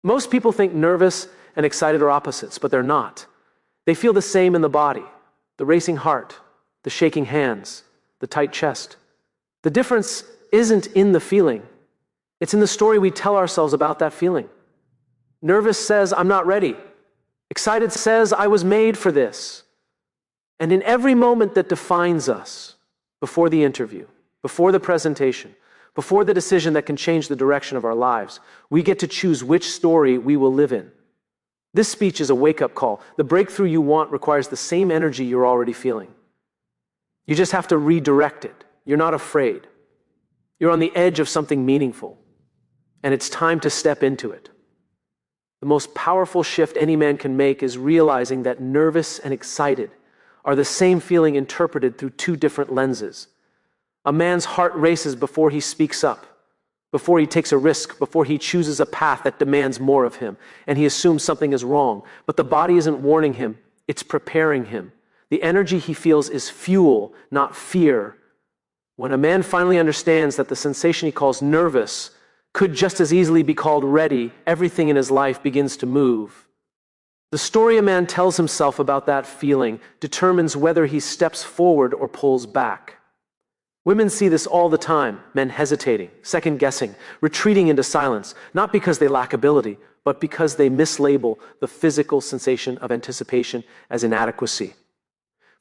Most people think nervous and excited are opposites, but they're not. They feel the same in the body: the racing heart, the shaking hands, the tight chest. The difference isn't in the feeling. It's in the story we tell ourselves about that feeling. Nervous says, "I'm not ready." Excited says, "I was made for this." And in every moment that defines us, before the interview, before the presentation, before the decision that can change the direction of our lives, we get to choose which story we will live in. This speech is a wake-up call. The breakthrough you want requires the same energy you're already feeling. You just have to redirect it. You're not afraid. You're on the edge of something meaningful, and it's time to step into it. The most powerful shift any man can make is realizing that nervous and excited are the same feeling interpreted through two different lenses. A man's heart races before he speaks up, before he takes a risk, before he chooses a path that demands more of him, and he assumes something is wrong. But the body isn't warning him, it's preparing him. The energy he feels is fuel, not fear. When a man finally understands that the sensation he calls nervous could just as easily be called ready, everything in his life begins to move. The story a man tells himself about that feeling determines whether he steps forward or pulls back. Women see this all the time: men hesitating, second-guessing, retreating into silence, not because they lack ability, but because they mislabel the physical sensation of anticipation as inadequacy.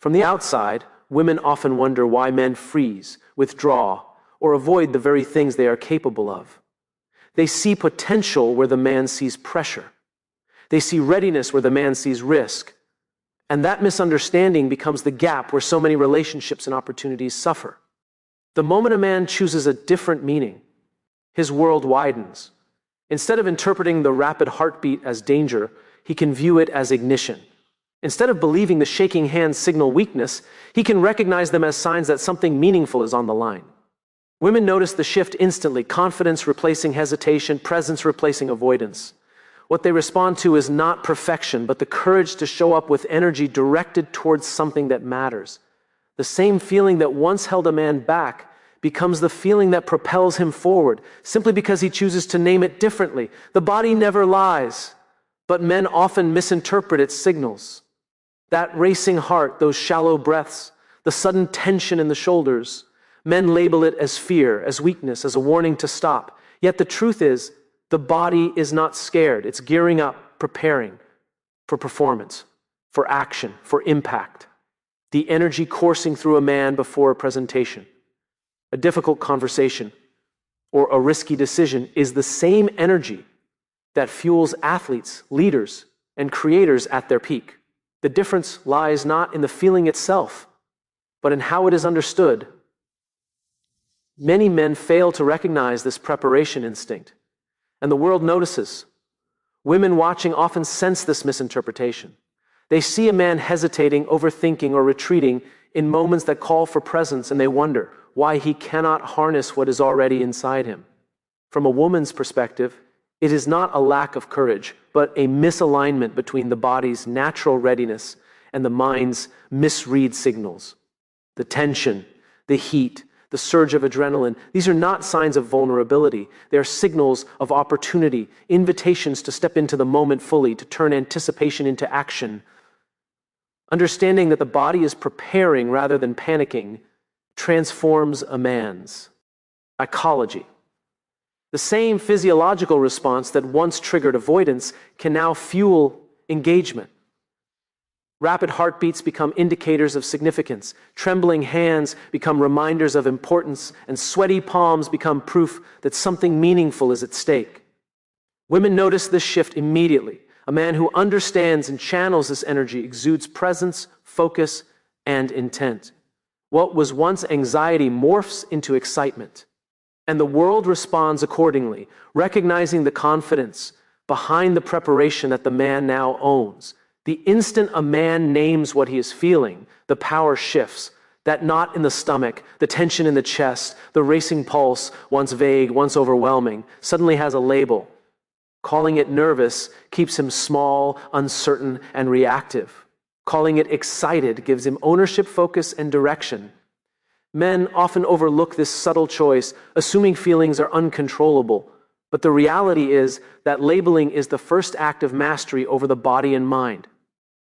From the outside, women often wonder why men freeze, withdraw, or avoid the very things they are capable of. They see potential where the man sees pressure. They see readiness where the man sees risk. And that misunderstanding becomes the gap where so many relationships and opportunities suffer. The moment a man chooses a different meaning, his world widens. Instead of interpreting the rapid heartbeat as danger, he can view it as ignition. Instead of believing the shaking hands signal weakness, he can recognize them as signs that something meaningful is on the line. Women notice the shift instantly: confidence replacing hesitation, presence replacing avoidance. What they respond to is not perfection, but the courage to show up with energy directed towards something that matters. The same feeling that once held a man back becomes the feeling that propels him forward, simply because he chooses to name it differently. The body never lies, but men often misinterpret its signals. That racing heart, those shallow breaths, the sudden tension in the shoulders, men label it as fear, as weakness, as a warning to stop. Yet the truth is, the body is not scared. It's gearing up, preparing for performance, for action, for impact. The energy coursing through a man before a presentation, a difficult conversation, or a risky decision is the same energy that fuels athletes, leaders, and creators at their peak. The difference lies not in the feeling itself, but in how it is understood. Many men fail to recognize this preparation instinct, and the world notices. Women watching often sense this misinterpretation. They see a man hesitating, overthinking, or retreating in moments that call for presence, and they wonder why he cannot harness what is already inside him. From a woman's perspective, it is not a lack of courage, but a misalignment between the body's natural readiness and the mind's misread signals. The tension, the heat, the surge of adrenaline, these are not signs of vulnerability. They are signals of opportunity, invitations to step into the moment fully, to turn anticipation into action. Understanding that the body is preparing rather than panicking transforms a man's psychology. The same physiological response that once triggered avoidance can now fuel engagement. Rapid heartbeats become indicators of significance. Trembling hands become reminders of importance, and sweaty palms become proof that something meaningful is at stake. Women notice this shift immediately. A man who understands and channels this energy exudes presence, focus, and intent. What was once anxiety morphs into excitement, and the world responds accordingly, recognizing the confidence behind the preparation that the man now owns. The instant a man names what he is feeling, the power shifts. That knot in the stomach, the tension in the chest, the racing pulse, once vague, once overwhelming, suddenly has a label. Calling it nervous keeps him small, uncertain, and reactive. Calling it excited gives him ownership, focus, and direction. Men often overlook this subtle choice, assuming feelings are uncontrollable. But the reality is that labeling is the first act of mastery over the body and mind.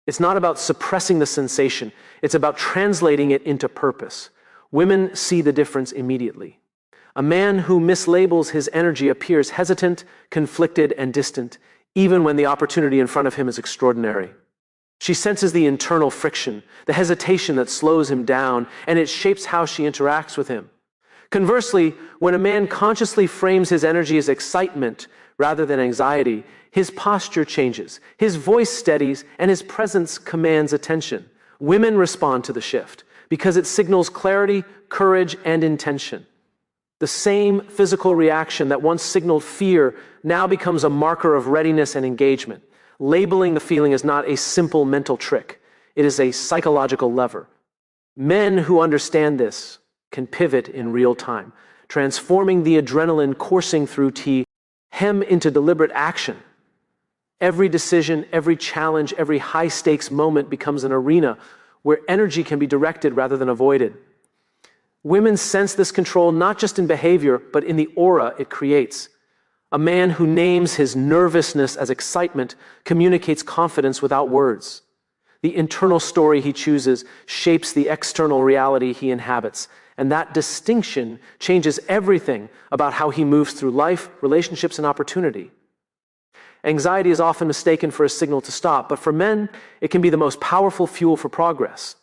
It's not about suppressing the sensation, it's about translating it into purpose. Women see the difference immediately. A man who mislabels his energy appears hesitant, conflicted, and distant, even when the opportunity in front of him is extraordinary. She senses the internal friction, the hesitation that slows him down, and it shapes how she interacts with him. Conversely, when a man consciously frames his energy as excitement rather than anxiety, his posture changes, his voice steadies, and his presence commands attention. Women respond to the shift because it signals clarity, courage, and intention. The same physical reaction that once signaled fear now becomes a marker of readiness and engagement. Labeling the feeling is not a simple mental trick. It is a psychological lever. Men who understand this can pivot in real time, transforming the adrenaline coursing through hem into deliberate action. Every decision, every challenge, every high-stakes moment becomes an arena where energy can be directed rather than avoided. Women sense this control not just in behavior, but in the aura it creates. A man who names his nervousness as excitement communicates confidence without words. The internal story he chooses shapes the external reality he inhabits, and that distinction changes everything about how he moves through life, relationships, and opportunity. Anxiety is often mistaken for a signal to stop, but for men, it can be the most powerful fuel for progress.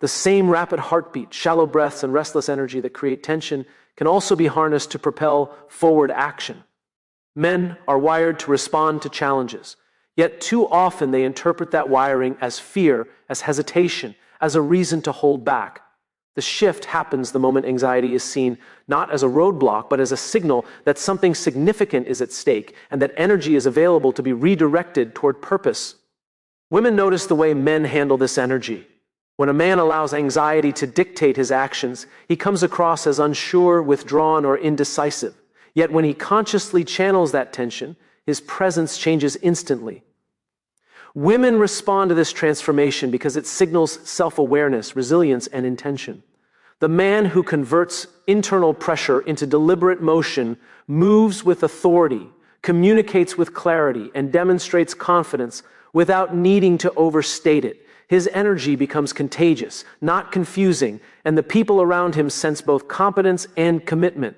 The same rapid heartbeat, shallow breaths, and restless energy that create tension can also be harnessed to propel forward action. Men are wired to respond to challenges, yet too often they interpret that wiring as fear, as hesitation, as a reason to hold back. The shift happens the moment anxiety is seen not as a roadblock, but as a signal that something significant is at stake and that energy is available to be redirected toward purpose. Women notice the way men handle this energy. When a man allows anxiety to dictate his actions, he comes across as unsure, withdrawn, or indecisive. Yet when he consciously channels that tension, his presence changes instantly. Women respond to this transformation because it signals self-awareness, resilience, and intention. The man who converts internal pressure into deliberate motion moves with authority, communicates with clarity, and demonstrates confidence without needing to overstate it. His energy becomes contagious, not confusing, and the people around him sense both competence and commitment.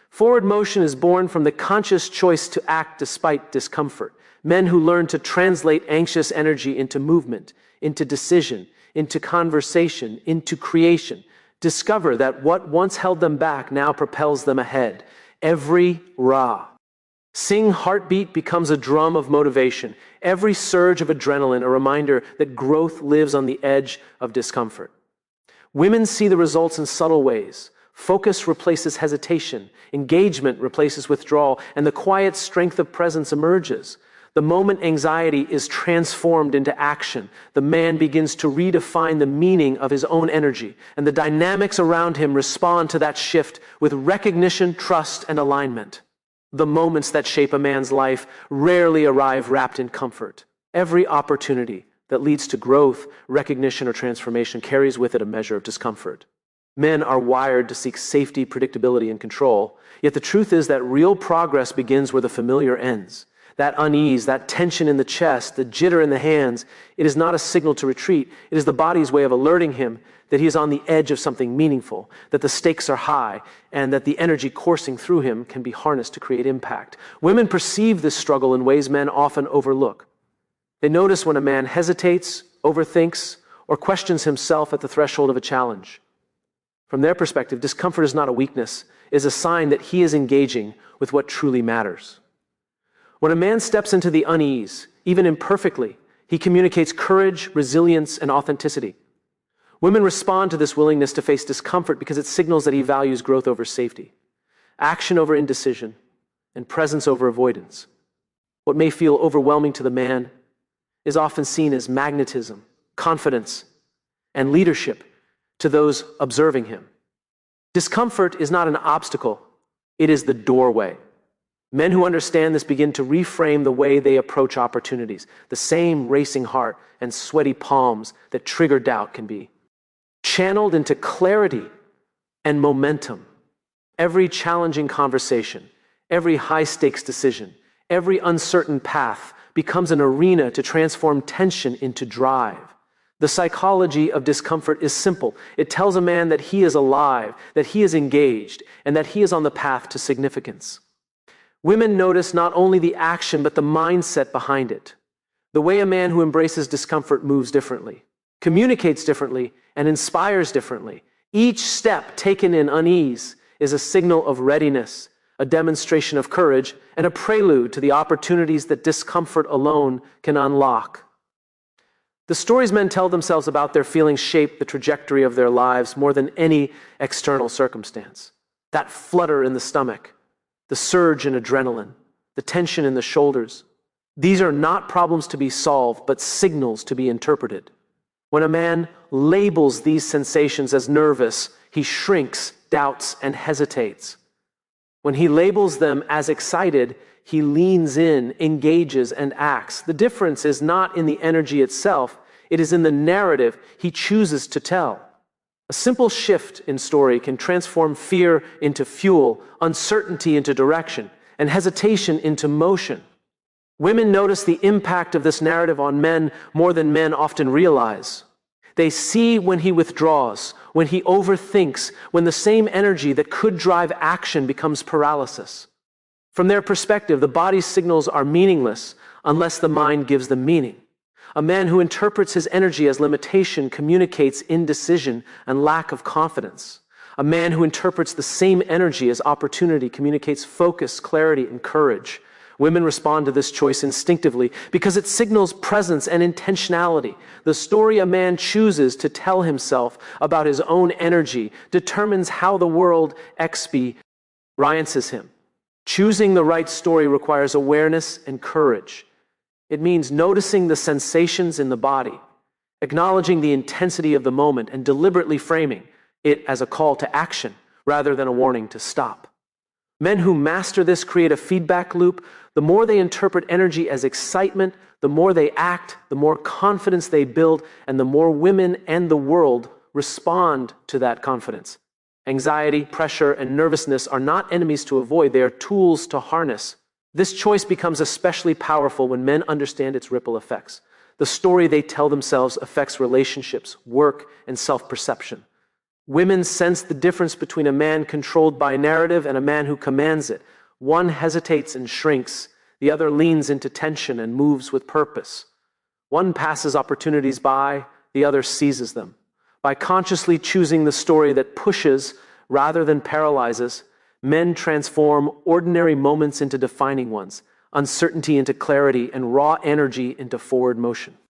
Forward motion is born from the conscious choice to act despite discomfort. Men who learn to translate anxious energy into movement, into decision, into conversation, into creation, discover that what once held them back now propels them ahead. Every sing heartbeat becomes a drum of motivation. Every surge of adrenaline a reminder that growth lives on the edge of discomfort. Women see the results in subtle ways. Focus replaces hesitation, engagement replaces withdrawal, and the quiet strength of presence emerges. The moment anxiety is transformed into action, the man begins to redefine the meaning of his own energy, and the dynamics around him respond to that shift with recognition, trust, and alignment. The moments that shape a man's life rarely arrive wrapped in comfort. Every opportunity that leads to growth, recognition, or transformation carries with it a measure of discomfort. Men are wired to seek safety, predictability, and control, yet the truth is that real progress begins where the familiar ends. That unease, that tension in the chest, the jitter in the hands, it is not a signal to retreat. It is the body's way of alerting him that he is on the edge of something meaningful, that the stakes are high, and that the energy coursing through him can be harnessed to create impact. Women perceive this struggle in ways men often overlook. They notice when a man hesitates, overthinks, or questions himself at the threshold of a challenge. From their perspective, discomfort is not a weakness, it is a sign that he is engaging with what truly matters. When a man steps into the unease, even imperfectly, he communicates courage, resilience, and authenticity. Women respond to this willingness to face discomfort because it signals that he values growth over safety, action over indecision, and presence over avoidance. What may feel overwhelming to the man is often seen as magnetism, confidence, and leadership to those observing him. Discomfort is not an obstacle, it is the doorway. Men who understand this begin to reframe the way they approach opportunities. The same racing heart and sweaty palms that trigger doubt can be channeled into clarity and momentum. Every challenging conversation, Every high-stakes decision, every uncertain path becomes an arena to transform tension into drive. The psychology of discomfort is simple. It tells a man that he is alive, that he is engaged, and that he is on the path to significance. Women notice not only the action, but the mindset behind it. The way a man who embraces discomfort moves differently, communicates differently, and inspires differently. Each step taken in unease is a signal of readiness, a demonstration of courage, and a prelude to the opportunities that discomfort alone can unlock. The stories men tell themselves about their feelings shape the trajectory of their lives more than any external circumstance. That flutter in the stomach, the surge in adrenaline, the tension in the shoulders. These are not problems to be solved, but signals to be interpreted. When a man labels these sensations as nervous, he shrinks, doubts, and hesitates. When he labels them as excited, he leans in, engages, and acts. The difference is not in the energy itself, it is in the narrative he chooses to tell. A simple shift in story can transform fear into fuel, uncertainty into direction, and hesitation into motion. Women notice the impact of this narrative on men more than men often realize. They see when he withdraws, when he overthinks, when the same energy that could drive action becomes paralysis. From their perspective, the body's signals are meaningless unless the mind gives them meaning. A man who interprets his energy as limitation communicates indecision and lack of confidence. A man who interprets the same energy as opportunity communicates focus, clarity, and courage. Women respond to this choice instinctively because it signals presence and intentionality. The story a man chooses to tell himself about his own energy determines how the world experiences him. Choosing the right story requires awareness and courage. It means noticing the sensations in the body, acknowledging the intensity of the moment, and deliberately framing it as a call to action rather than a warning to stop. Men who master this create a feedback loop. The more they interpret energy as excitement, the more they act, the more confidence they build, and the more women and the world respond to that confidence. Anxiety, pressure, and nervousness are not enemies to avoid, they are tools to harness. This choice becomes especially powerful when men understand its ripple effects. The story they tell themselves affects relationships, work, and self-perception. Women sense the difference between a man controlled by narrative and a man who commands it. One hesitates and shrinks, the other leans into tension and moves with purpose. One passes opportunities by, the other seizes them. By consciously choosing the story that pushes rather than paralyzes, men transform ordinary moments into defining ones, uncertainty into clarity, and raw energy into forward motion.